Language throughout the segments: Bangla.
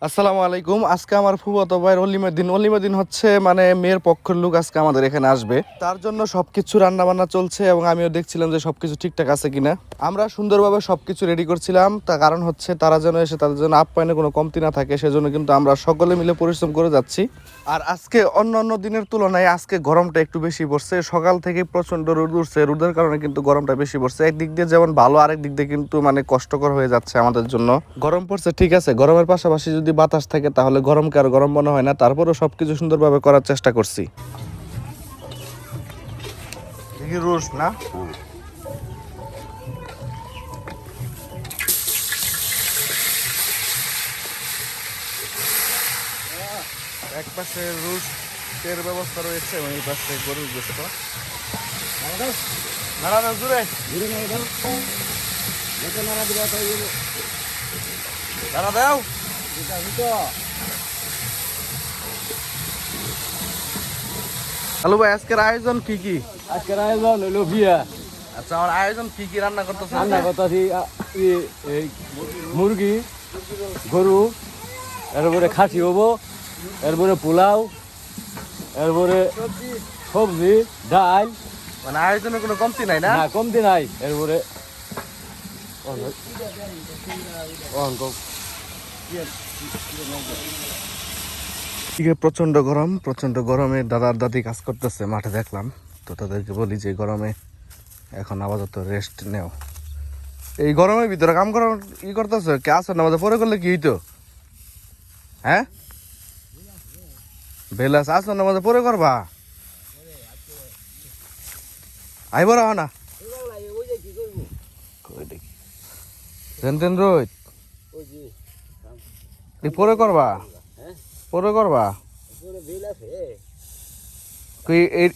আসসালামু আলাইকুম। আজকে আমার ফুফাতো ভাইয়ের অলিমের দিন হচ্ছে মানে মেয়ের পক্ষের লোক আজকে আমাদের এখানে আসবে, তার জন্য সবকিছু রান্না বান্না চলছে এবং আমিও দেখছিলাম যে সবকিছু ঠিকঠাক আছে কিনা। আমরা সুন্দরভাবে সবকিছু রেডি করছিলাম, তার কারণ হচ্ছে তারা যেন এসে তাদের জন্য আপ্যায়নে কোনো কমতি না থাকে, সেজন্য কিন্তু আমরা সকলে মিলে পরিশ্রম করে যাচ্ছি। আর আজকে অন্য দিনের তুলনায় আজকে গরমটা একটু বেশি পড়ছে, সকাল থেকে প্রচন্ড রোদ উঠছে, রোদের কারণে কিন্তু গরমটা বেশি পড়ছে। একদিক দিয়ে যেমন ভালো, আরেক দিক দিয়ে কিন্তু মানে কষ্টকর হয়ে যাচ্ছে আমাদের জন্য। গরম পড়ছে ঠিক আছে, গরমের পাশাপাশি যদি বাতাস থাকে তাহলে গরমকে আর গরম মনে হয় না। তারপরেও সবকিছু সুন্দরভাবে করার চেষ্টা করছি। রোজ না এক পাশে রোস্টের ব্যবস্থা রয়েছে এবং এই পাশে গরুর গোস্ত। নাড়া দাও জুড়ে, নাড়া দাও। হ্যালো ভাই, আজকের আয়োজন কি কি? আজকের আয়োজন হইলো বিয়া। আচ্ছা, আমার আয়োজন কি কি রান্না করতেছে? রান্না করতেছি এই মুরগি, গরু, এরপরে খাসি হবো, এরপরে পোলাও, এরপরে সবজি, ডাল। মানে আয়োজনের কোনো কমতি নাই না? না, কমতি নাই। এরপরে প্রচন্ড গরম, প্রচন্ড গরমে দাদার দাদি কাজ করতেছে মাঠে দেখলাম। তো তাদেরকে বলি যে গরমে এখন আপাতত রেস্ট নেও। এই গরমের ভিতরে কাম করার ই করতেছে কে আসর নামাজে পরে করলে কি হইতো? হ্যাঁ, বেলাস আসর নামাজে পরে করবা? আইব রাহ না তেন রোদ পরে করবা, পরে করবা।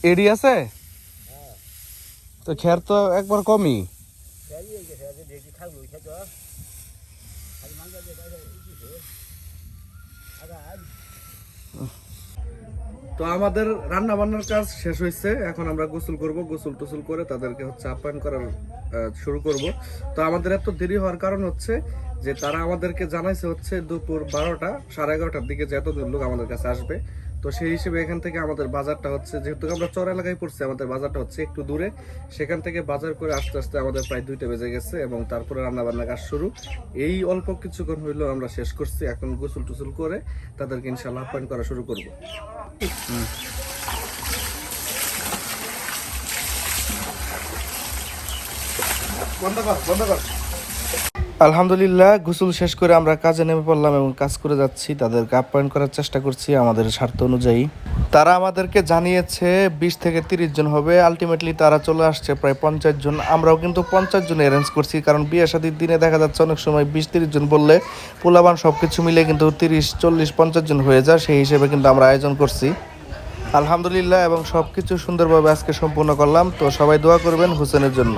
এডি আছে তো খের তো একবার কমই। তো আমাদের রান্না বান্নার কাজ শেষ হয়েছে, এখন আমরা গোসল করব। গোসল টোসল করে তাদেরকে হচ্ছে আপ্যায়ন করার শুরু করব। তো আমাদের এত দেরি হওয়ার কারণ হচ্ছে যে তারা আমাদেরকে জানাইছে হচ্ছে দুপুর 12টা 11:30টার দিকে যে এত লোক আমাদের কাছে আসবে। তো সেই হিসেবে এখান থেকে আমাদের বাজারটা হচ্ছে, যেহেতু আমরা চর এলাকায় পড়ছি, আমাদের বাজারটা হচ্ছে একটু দূরে। সেখান থেকে বাজার করে আস্তে আস্তে আমাদের প্রায় 2টা বেজে গেছে এবং তারপরে রান্না বান্না কাজ শুরু। এই অল্প কিছুক্ষণ হইলেও আমরা শেষ করছি। এখন গোসল টোসল করে তাদেরকে ইনশাল্লাহ আপ্যায়ন করা শুরু করবো। আলহামদুলিল্লাহ, গোসল শেষ করে আমরা কাজে নেমে পড়লাম এবং কাজ করে যাচ্ছি। তাদেরকে আপ্যায়ন করার চেষ্টা করছি আমাদের স্বার্থ অনুযায়ী। তারা আমাদেরকে জানিয়েছে 20 থেকে 30 জন হবে, আলটিমেটলি তারা চলে আসছে প্রায় 50 জন। আমরাও কিন্তু 50 জন অ্যারেঞ্জ করছি, কারণ বিয়ে শাদীর দিনে দেখা যাচ্ছে অনেক সময় 20-30 জন বললে পোলাবান সব কিছু মিলে কিন্তু 30-40-50 জন হয়ে যায়। সেই হিসেবে কিন্তু আমরা আয়োজন করছি আলহামদুলিল্লাহ, এবং সব কিছু সুন্দরভাবে আজকে সম্পূর্ণ করলাম। তো সবাই দোয়া করবেন হোসেনের জন্য।